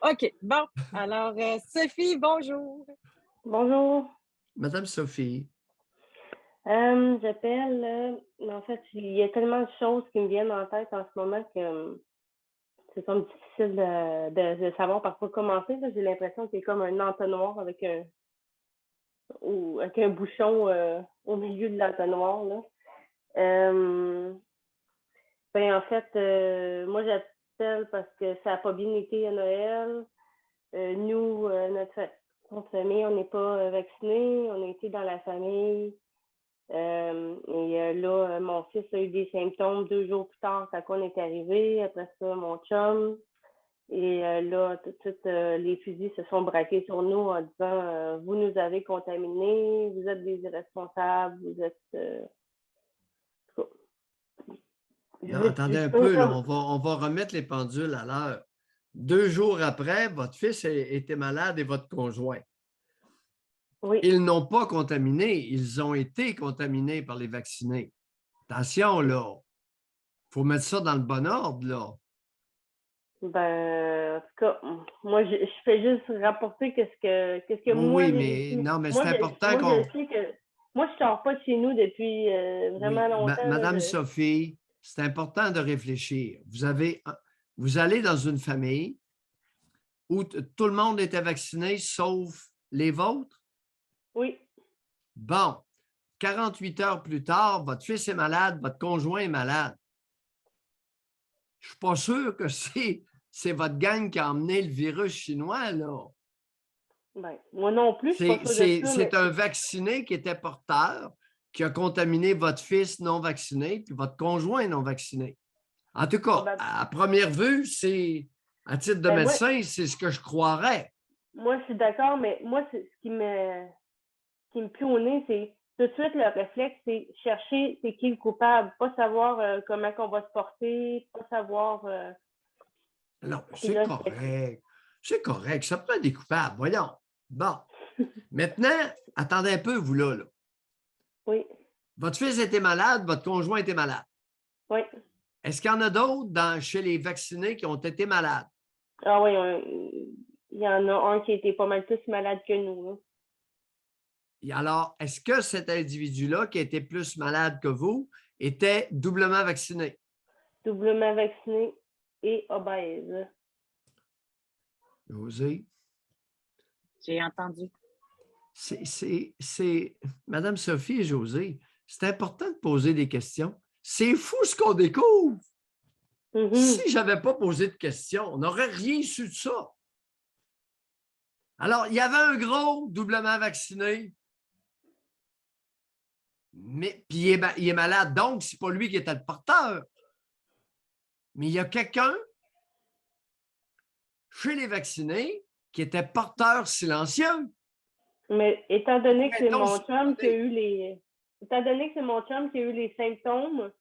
OK, bon. Alors, Sophie, bonjour. Bonjour. Madame Sophie. J'appelle, en fait, il y a tellement de choses qui me viennent en tête en ce moment que c'est comme difficile de savoir par quoi commencer, là. J'ai l'impression que c'est comme un entonnoir avec un bouchon au milieu de l'entonnoir, là. Euh, en fait, moi, j'appelle parce que ça n'a pas bien été à Noël. Nous, notre famille, on n'est pas vaccinés. On a été dans la famille. Là, mon fils a eu des symptômes 2 jours plus tard quand on est arrivé. Après ça, mon chum. Là, tout de suite, les fusils se sont braqués sur nous en disant vous nous avez contaminés, vous êtes des irresponsables, vous êtes. Attendez un peu, là, on va remettre les pendules à l'heure. 2 jours après, votre fils était malade et votre conjoint. Oui. Ils n'ont pas contaminé, ils ont été contaminés par les vaccinés. Attention, là. Il faut mettre ça dans le bon ordre, là. En tout cas, moi, je fais juste rapporter qu'est-ce que moi Oui, j'ai mais vécu. non, mais Moi, c'est important je qu'on. sais que moi, je sors pas de chez nous depuis vraiment Oui, longtemps. Madame Sophie, c'est important de réfléchir. Vous allez dans une famille où tout le monde était vacciné sauf les vôtres? Oui. Bon, 48 heures plus tard, votre fils est malade, votre conjoint est malade. Je ne suis pas sûr que c'est votre gang qui a emmené le virus chinois, là. Moi non plus, je suis pas sûre de ça, C'est un vacciné qui était porteur, qui a contaminé votre fils non vacciné, puis votre conjoint non vacciné. En tout cas, à première vue, à titre de médecin, c'est ce que je croirais. Moi, je suis d'accord, mais moi, ce qui me pue au nez, c'est tout de suite le réflexe, c'est chercher c'est qui le coupable, pas savoir comment on va se porter, pas savoir. Non, c'est correct. C'est correct. Ça peut être des coupables. Voyons. Bon. Maintenant, attendez un peu, vous là. Oui. Votre fils était malade, votre conjoint était malade. Oui. Est-ce qu'il y en a d'autres chez les vaccinés qui ont été malades? Ah oui, il y en a un qui était pas mal plus malade que nous, là. Et alors, est-ce que cet individu-là, qui était plus malade que vous, était doublement vacciné? Doublement vacciné et obèse. José? J'ai entendu. Madame Sophie et José, c'est important de poser des questions. C'est fou ce qu'on découvre. Si je n'avais pas posé de questions, on n'aurait rien su de ça. Alors, il y avait un gros doublement vacciné, mais puis il est malade, donc ce n'est pas lui qui était le porteur. Mais il y a quelqu'un chez les vaccinés qui était porteur silencieux. Mais étant donné que c'est mon chum qui a eu les. Étant donné que c'est mon chum qui a eu les symptômes,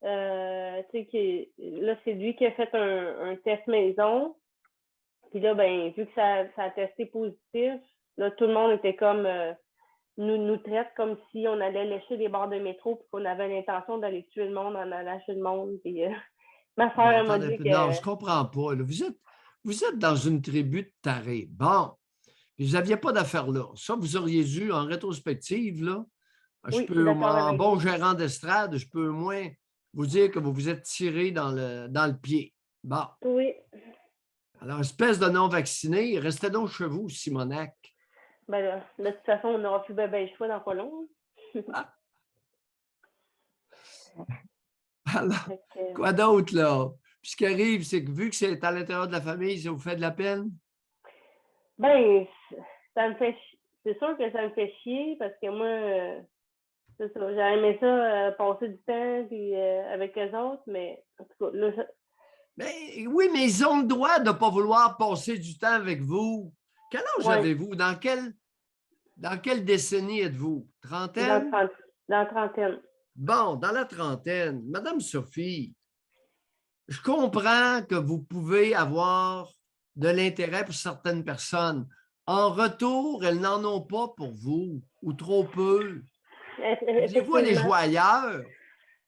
là, c'est lui qui a fait un test maison. Puis là, vu que ça a testé positif, là, tout le monde était comme nous traite comme si on allait lécher les barres de métro puis qu'on avait l'intention d'aller tuer le monde en allant chez le monde. Puis ma soeur m'a dit que. Non, je ne comprends pas. Là. Vous êtes dans une tribu de tarés. Bon. Puis vous n'aviez pas d'affaires là. Ça, vous auriez dû, en rétrospective, là, en bon gérant d'estrade, je peux au moins vous dire que vous vous êtes tiré dans le pied. Bon. Oui. Alors, espèce de non-vacciné, restez donc chez vous, Simonac. Là, de toute façon, on n'aura plus le choix dans pas long. Alors, quoi d'autre, là? Puis ce qui arrive, c'est que vu que c'est à l'intérieur de la famille, ça vous fait de la peine? Ça me fait c'est sûr que ça me fait chier parce que moi, c'est ça, j'aurais aimé ça passer du temps puis, avec eux autres, mais en tout cas, là, oui, mais ils ont le droit de ne pas vouloir passer du temps avec vous. Quel âge avez-vous? Dans quelle décennie êtes-vous? Trentaine? Dans la trentaine. Bon, dans la trentaine. Madame Sophie, je comprends que vous pouvez avoir de l'intérêt pour certaines personnes. En retour, elles n'en ont pas pour vous, ou trop peu. Voulez-vous aller jouer ailleurs?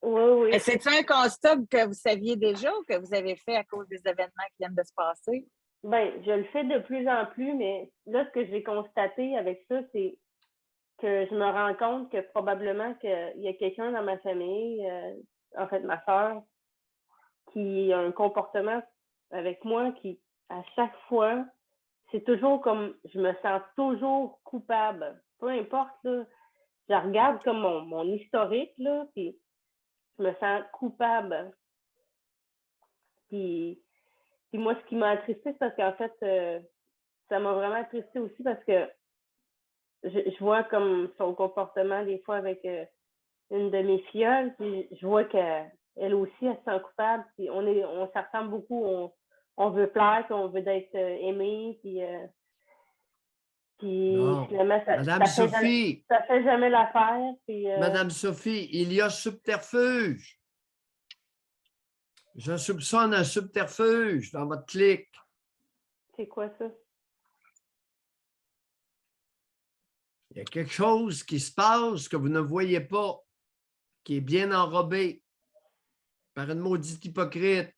Oui. C'est-tu un constat que vous saviez déjà ou que vous avez fait à cause des événements qui viennent de se passer? Ben, je le fais de plus en plus, mais là, ce que j'ai constaté avec ça, c'est que je me rends compte que probablement qu'il y a quelqu'un dans ma famille, en fait, ma sœur, qui a un comportement avec moi qui, à chaque fois, c'est toujours comme, je me sens toujours coupable. Peu importe, là, je regarde comme mon historique, là, puis je me sens coupable. Puis, puis moi, ce qui m'a attristé, c'est parce qu'en fait, ça m'a vraiment attristé aussi parce que je vois comme son comportement des fois avec une de mes filleules, puis je vois qu'elle aussi, elle se sent coupable. Puis on se ressemble beaucoup, on veut plaire, puis on veut être aimé, puis Non. finalement, Madame Sophie, ça fait jamais l'affaire. Puis, Madame Sophie, il y a subterfuge. Je soupçonne un subterfuge dans votre clique. c'est quoi ça? Il y a quelque chose qui se passe que vous ne voyez pas, qui est bien enrobé par une maudite hypocrite.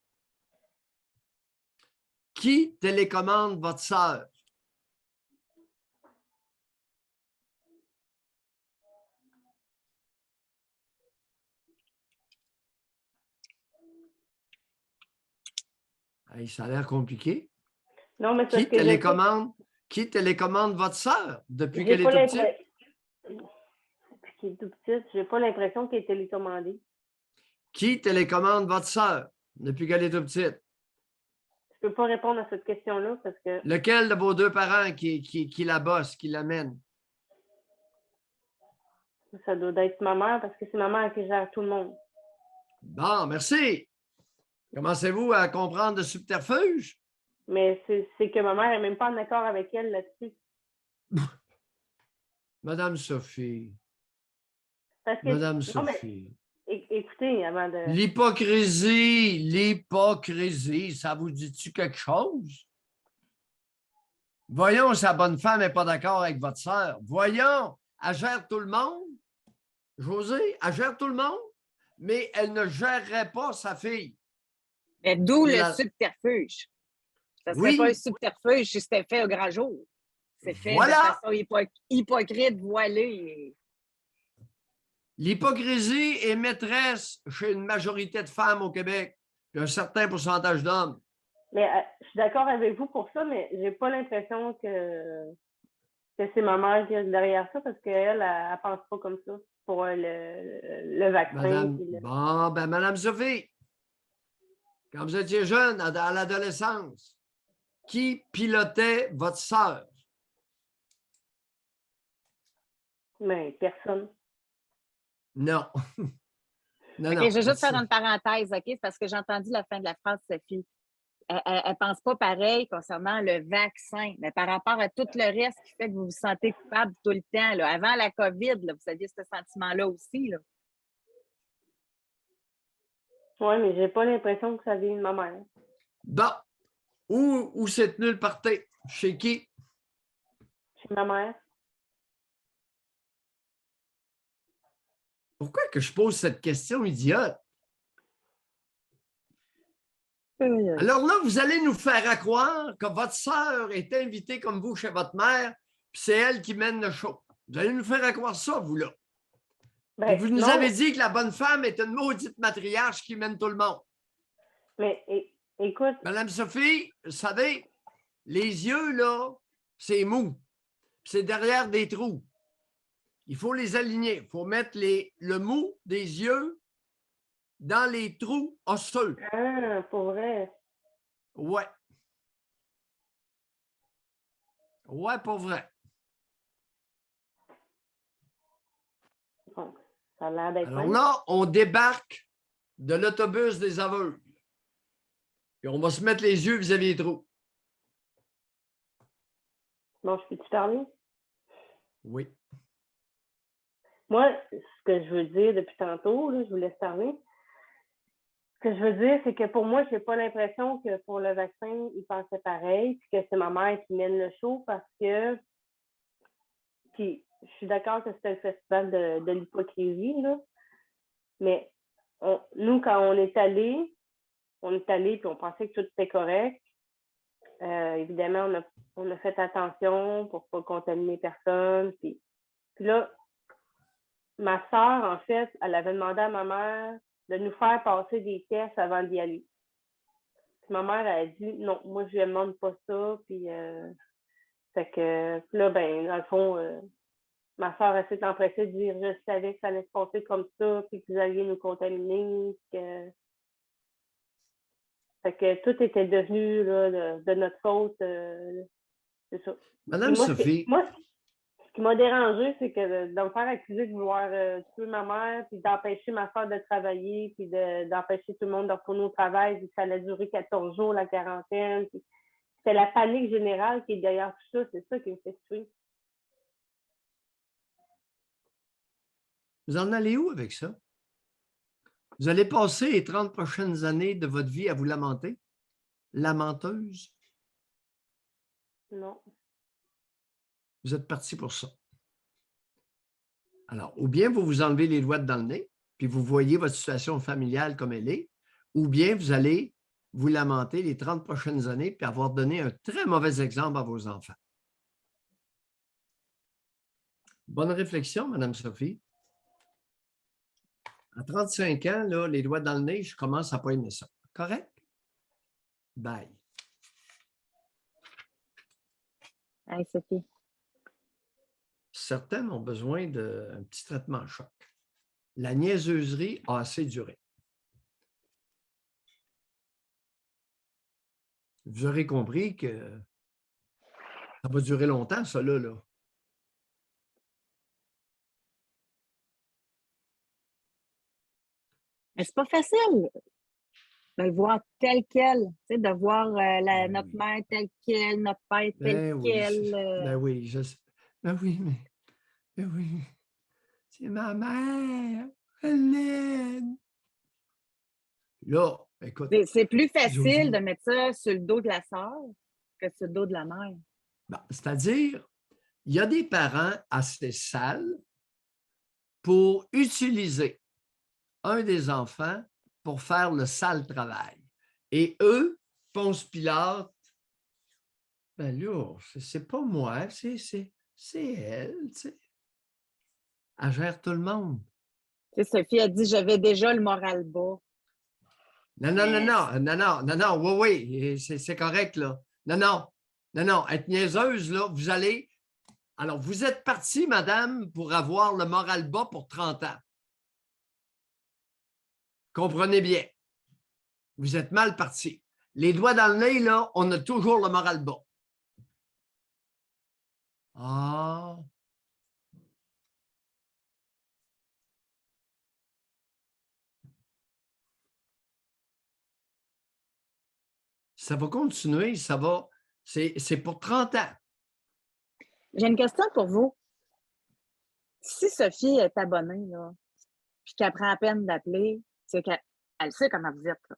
Qui télécommande votre sœur? Hey, ça a l'air compliqué. Non, mais c'est ce que Qui télécommande votre sœur depuis j'ai qu'elle est pas toute petite? l'impression. Depuis qu'elle est toute petite, j'ai pas l'impression qu'elle est télécommandée. Qui télécommande votre sœur depuis qu'elle est toute petite? Je peux pas répondre à cette question-là parce que Lequel de vos deux parents qui la bosse, qui l'amène? ça doit être ma mère parce que c'est ma mère qui gère tout le monde. Bon, merci. Commencez-vous à comprendre le subterfuge? Mais c'est que ma mère n'est même pas en accord avec elle là-dessus. Madame Sophie, Parce que, Madame non, mais Sophie. écoutez, avant de. L'hypocrisie, ça vous dit-tu quelque chose? Voyons, sa bonne femme n'est pas d'accord avec votre sœur. Voyons, elle gère tout le monde. José, elle gère tout le monde, mais elle ne gérerait pas sa fille. Mais d'où le La... subterfuge. Ça ne serait Oui. pas un subterfuge si c'était fait au grand jour. C'est fait Voilà. de façon hypocrite, voilée. L'hypocrisie est maîtresse chez une majorité de femmes au Québec, puis un certain pourcentage d'hommes. Mais je suis d'accord avec vous pour ça, mais j'ai pas l'impression que c'est ma mère qui est derrière ça parce qu'elle, elle pense pas comme ça pour le vaccin. Madame, bon, ben, Madame Sophie, quand vous étiez jeune, à l'adolescence, qui pilotait votre sœur? Mais personne. Non. Non, OK, non. je vais juste faire une parenthèse, OK? C'est parce que j'ai entendu la fin de la phrase, Sophie. Elle ne pense pas pareil concernant le vaccin, mais par rapport à tout le reste qui fait que vous vous sentez coupable tout le temps. Là. Avant la COVID, là, vous aviez ce sentiment-là aussi. Là. Oui, mais j'ai pas l'impression que ça vient de ma mère. Bon. Où s'est tenu le party? Chez qui? Chez ma mère. Pourquoi que je pose cette question idiote? Alors là, vous allez nous faire croire que votre sœur est invitée comme vous chez votre mère, puis c'est elle qui mène le show. Vous allez nous faire croire ça, vous, là. Ben, vous nous non, avez dit que la bonne femme est une maudite matriarche qui mène tout le monde. Mais écoute. Madame Sophie, vous savez, les yeux, là, c'est mou. C'est derrière des trous. Il faut les aligner. Il faut mettre le mou des yeux dans les trous osseux. Ah, pour vrai. Ouais. Ouais, pour vrai. Bon, ça a l'air d'être Alors même. là, on débarque de l'autobus des aveugles. Puis on va se mettre les yeux vis-à-vis des trous. Bon, je peux-tu parler? Oui. Moi, ce que je veux dire depuis tantôt, là, je vous laisse parler. Ce que je veux dire, c'est que pour moi, je n'ai pas l'impression que pour le vaccin, ils pensaient pareil, puis que c'est ma mère qui mène le show parce que. Puis, je suis d'accord que c'était le festival de l'hypocrisie, là. Mais nous, quand on est allé puis on pensait que tout était correct. Évidemment, on a fait attention pour ne pas contaminer personne. Puis là, ma sœur, en fait, elle avait demandé à ma mère de nous faire passer des tests avant d'y aller. Puis ma mère, elle a dit non, moi, je ne demande pas ça. Puis, fait que là, ben, dans le fond, ma soeur elle s'est empressée de dire je savais que ça allait se passer comme ça, puis que vous alliez nous contaminer. Fait que tout était devenu là, de notre faute. C'est ça. Madame Sophie. Ce qui m'a dérangé, c'est que de me faire accuser de vouloir tuer ma mère, puis d'empêcher ma soeur de travailler, puis d'empêcher tout le monde de retourner au travail, puis ça allait durer 14 jours, la quarantaine. C'est la panique générale qui est derrière tout ça. C'est ça qui me fait tuer. Vous en allez où avec ça? Vous allez passer les 30 prochaines années de votre vie à vous lamenter? Lamenteuse? Non. Vous êtes parti pour ça. Alors, ou bien vous vous enlevez les doigts dans le nez, puis vous voyez votre situation familiale comme elle est, ou bien vous allez vous lamenter les 30 prochaines années puis avoir donné un très mauvais exemple à vos enfants. Bonne réflexion, Madame Sophie. À 35 ans, là, les doigts dans le nez, je commence à pas aimer ça. Correct? Bye. Hey, Sophie. Certaines ont besoin d'un petit traitement à choc. La niaiseuserie a assez duré. Vous aurez compris que ça va durer longtemps, ça, là. Mais c'est pas facile de le voir tel quel, tu sais, de voir notre mère telle quelle, notre père tel quel. Ben oui, je sais. Ben oui, ben oui. C'est ma mère. Elle l'aide. Là, écoute. C'est plus facile de mettre ça sur le dos de la sœur que sur le dos de la mère. Ben, c'est-à-dire, il y a des parents assez sales pour utiliser un des enfants pour faire le sale travail. Et eux, Ponce Pilate, ben là, c'est pas moi, c'est elle, tu sais. Elle gère tout le monde. Tu sais, Sophie a dit j'avais déjà le moral bas. Non, oui, c'est correct, là. Non, être niaiseuse, là, vous allez... Alors, vous êtes partie, madame, pour avoir le moral bas pour 30 ans. Comprenez bien. Vous êtes mal parti. Les doigts dans le nez, là, on a toujours le moral bas. Ah... Ça va continuer, ça va... C'est pour 30 ans. J'ai une question pour vous. Si Sophie est abonnée, là, puis qu'elle prend la peine d'appeler, c'est qu'elle sait comment vous êtes, là.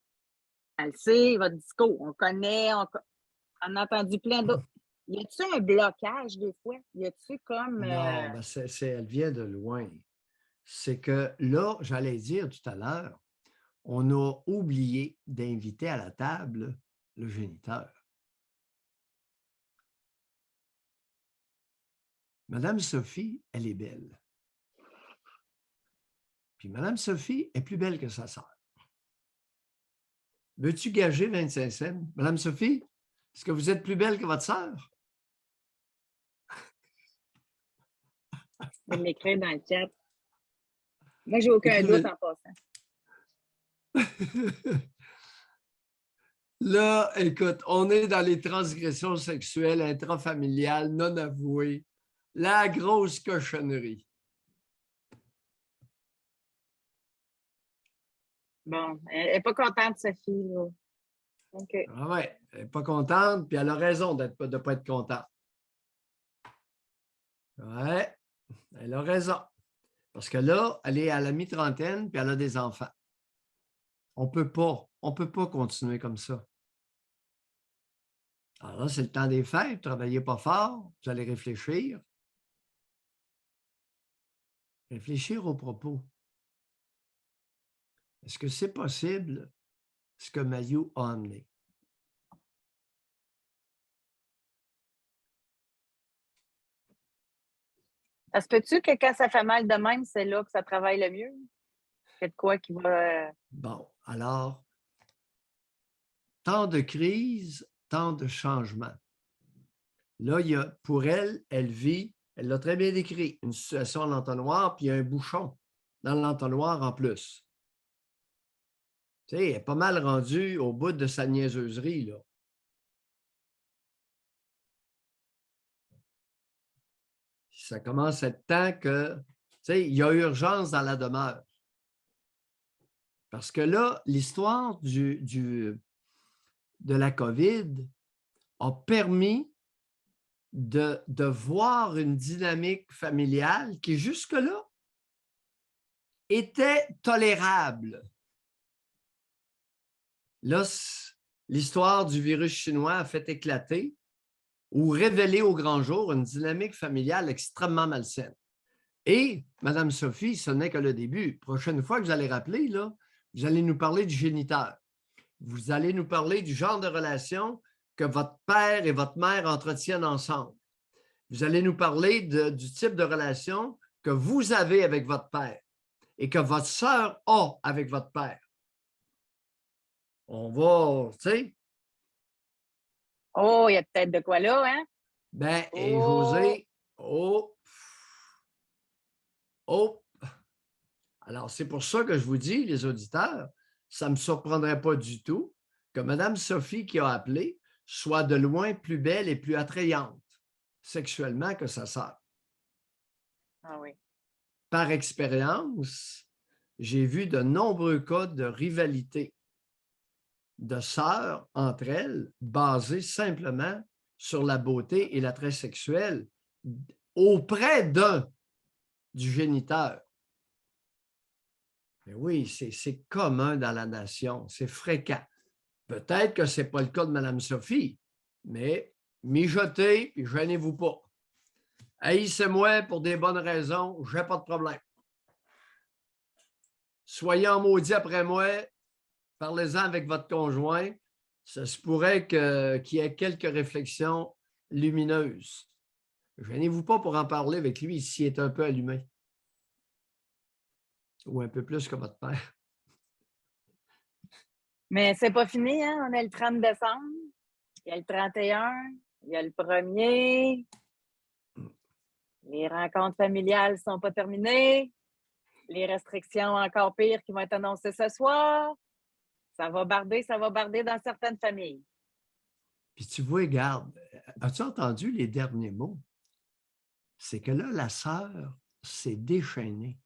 Elle sait votre discours. On connaît, on a entendu plein d'autres. Y a-t-il un blocage des fois? Y a-t-il comme... Non, ben elle vient de loin. C'est que là, j'allais dire tout à l'heure, on a oublié d'inviter à la table le géniteur. Madame Sophie, elle est belle. Puis Madame Sophie est plus belle que sa sœur. Veux-tu gager 25 cents? Madame Sophie, est-ce que vous êtes plus belle que votre sœur? Je vais l'écrire dans le chat. Moi, j'ai aucun doute en passant. Là, écoute, on est dans les transgressions sexuelles intrafamiliales non avouées. La grosse cochonnerie. Bon, elle n'est pas contente, Sophie, là. OK. Ah ouais, elle n'est pas contente, puis elle a raison de ne pas être contente. Ouais, elle a raison. Parce que là, elle est à la mi-trentaine, puis elle a des enfants. On peut pas continuer comme ça. Alors là, c'est le temps des fêtes, travaillez pas fort, vous allez réfléchir. Réfléchir aux propos. Est-ce que c'est possible ce que Mayou a amené? Ça se peut-tu que quand ça fait mal de même, c'est là que ça travaille le mieux? C'est de quoi qui va. Bon, alors, temps de crise, temps de changement. Là, pour elle, elle vit, elle l'a très bien décrit, une situation à l'entonnoir, puis il y a un bouchon dans l'entonnoir en plus. Tu sais, elle est pas mal rendue au bout de sa niaiseuserie, là. Ça commence à être temps que, tu sais, il y a urgence dans la demeure. Parce que là, l'histoire de la COVID a permis de voir une dynamique familiale qui, jusque-là, était tolérable. Là, l'histoire du virus chinois a fait éclater ou révéler au grand jour une dynamique familiale extrêmement malsaine. Et, Mme Sophie, ce n'est que le début. Prochaine fois que vous allez rappeler, là, vous allez nous parler du géniteur. Vous allez nous parler du genre de relation que votre père et votre mère entretiennent ensemble. Vous allez nous parler du type de relation que vous avez avec votre père et que votre sœur a avec votre père. On va, tu sais. Oh, il y a peut-être de quoi là, hein? Ben, et Oh! José, oh, oh. Alors, c'est pour ça que je vous dis, les auditeurs, ça ne me surprendrait pas du tout que Mme Sophie qui a appelé soit de loin plus belle et plus attrayante sexuellement que sa sœur. Ah oui. Par expérience, j'ai vu de nombreux cas de rivalité de sœurs entre elles basés simplement sur la beauté et l'attrait sexuel auprès du géniteur. Mais oui, c'est commun dans la nation, c'est fréquent. Peut-être que ce n'est pas le cas de Mme Sophie, mais mijotez et gênez-vous pas. Haïssez-moi pour des bonnes raisons, je n'ai pas de problème. Soyez en maudit après moi, parlez-en avec votre conjoint. Ça se pourrait qu'il y ait quelques réflexions lumineuses. Gênez-vous pas pour en parler avec lui s'il est un peu allumé. Ou un peu plus que votre père. Mais c'est pas fini, hein? On est le 30 décembre, il y a le 31, il y a le 1er. Les rencontres familiales ne sont pas terminées. Les restrictions encore pires qui vont être annoncées ce soir. Ça va barder dans certaines familles. Puis tu vois, regarde, as-tu entendu les derniers mots? C'est que là, la sœur s'est déchaînée.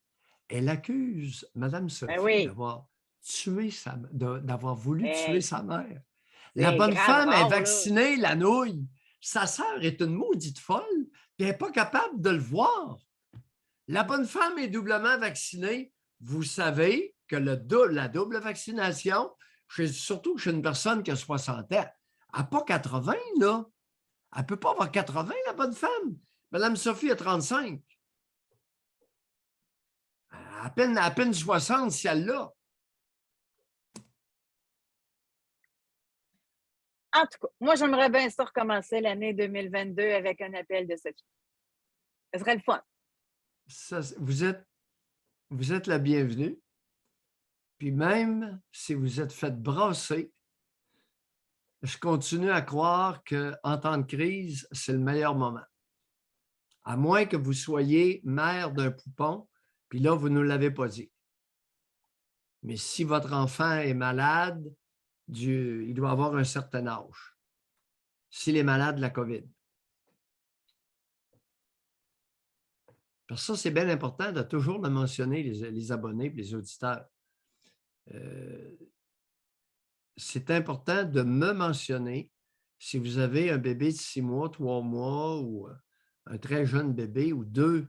Elle accuse Mme Sophie oui. d'avoir voulu tuer sa mère. La bonne femme est vaccinée, la nouille. Sa sœur est une maudite folle, puis elle n'est pas capable de le voir. La bonne femme est doublement vaccinée. Vous savez que la double vaccination, surtout chez une personne qui a 60 ans, elle n'a pas 80, là. Elle ne peut pas avoir 80, la bonne femme. Mme Sophie a 35. À peine 60 si elle l'a. En tout cas, moi, j'aimerais bien ça recommencer l'année 2022 avec un appel de Sophie. Ce serait le fun. Vous êtes la bienvenue. Puis même si vous êtes fait brasser, je continue à croire qu'en temps de crise, c'est le meilleur moment. À moins que vous soyez mère d'un poupon, puis là, vous ne nous l'avez pas dit. Mais si votre enfant est malade, il doit avoir un certain âge. S'il est malade de la COVID. Parce que ça, c'est bien important de toujours le mentionner, les abonnés et les auditeurs. C'est important de me mentionner si vous avez un bébé de 6 mois, 3 mois ou un très jeune bébé ou deux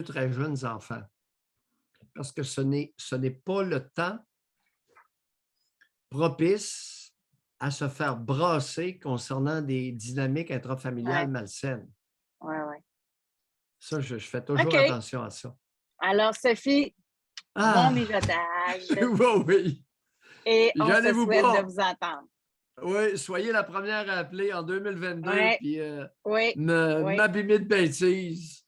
très jeunes enfants. Parce que ce n'est pas le temps propice à se faire brasser concernant des dynamiques intrafamiliales malsaines. Oui, oui. Ça, je fais toujours attention à ça. Alors, Sophie, bon mijotage. Oui. Et on se souhaite de vous entendre. Oui, soyez la première à appeler en 2022 puis m'abîmer de bêtises.